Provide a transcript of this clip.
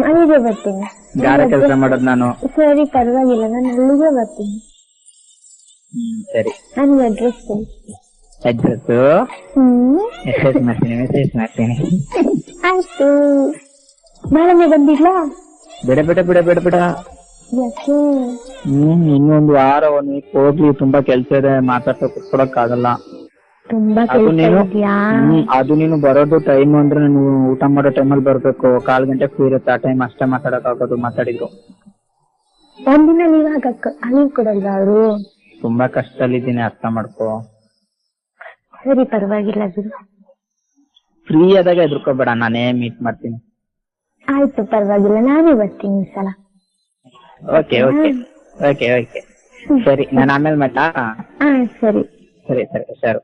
ಅಲ್ಲಿಗೆ ಬರ್ತೀನಿ. ಗಾರೆ ಕೆಲಸ ಮಾಡೋದು ನಾನು. ಸರಿ ಪರವಾಗಿಲ್ಲ, ನಾನು ಅಲ್ಲಿಗೆ ಬರ್ತೀನಿ. ಸರಿ, ನನ್ಗೆ ಅಡ್ರೆಸ್ ಕೊಡಿ. ಅಡ್ರೆಸ್ ಮೆಸೇಜ್ ಮಾಡ್ತೀನಿ. ಆಯ್ತು, ನಾಳೆ ಬಂದಿಲ್ಲ. ಬಿಡ ಬಿಡ ಬಿಡ ಬಿಡ ಬಿಡ. ಯಾಕೆ? ಇನ್ನೊಂದು ವಾರ 1 ವೀಕ್ ಹೋಗ್ಲಿ, ತುಂಬಾ ಕೆಲ್ಸ ಇದೆ, ಮಾತಾಡ್ತಾ ಕುತ್ಕೊಳಕ್ ಆಗಲ್ಲ. ತುಂಬಾ ಕೆಲಸ ಇದೆಯಾ? ಅದು ನೀನು ಬರೋದು ಟೈಮ್ ಅಂದ್ರೆ ನಾನು ಊಟ ಮಾಡೋ ಟೈಮಲ್ಲಿ ಬರ್ಬೇಕು. 1/4 ಗಂಟೆ ಫ್ರೀ ಇರುತ್ತೆ, ಆ ಟೈಮ್ ಅಷ್ಟೇ ಮಾತಾಡಕ್ ಆಗೋದು. ಮಾತಾಡಿದ್ರು ಒಂದಿನ ಲೀವ್ ಕೊಡಲ್ವಾ ಅವರು? ತುಂಬಾ ಕಷ್ಟದಲ್ಲಿದ್ದೀನಿ, ಅರ್ಥ ಮಾಡ್ಕೋ. ಸರಿ ಪರವಾಗಿಲ್ಲ ಬಿಡು. ಫ್ರೀ ಆದಾಗ ಎದುರ್ಕೋಬೇಡ, ನಾನೇ ಮೀಟ್ ಮಾಡ್ತೀನಿ. ಆಯ್ತು ಪರವಾಗಿಲ್ಲ, ನಾನೇ ಬರ್ತೀನಿ ಈ ಸಲ. ಓಕೆ ಓಕೆ ಓಕೆ ಓಕೆ ಸರಿ, ನಾನು ಆಮೇಲೆ ಮಾಡ್ಲಾ? ಸರಿ ಸರಿ ಸರಿ ಸರಿ.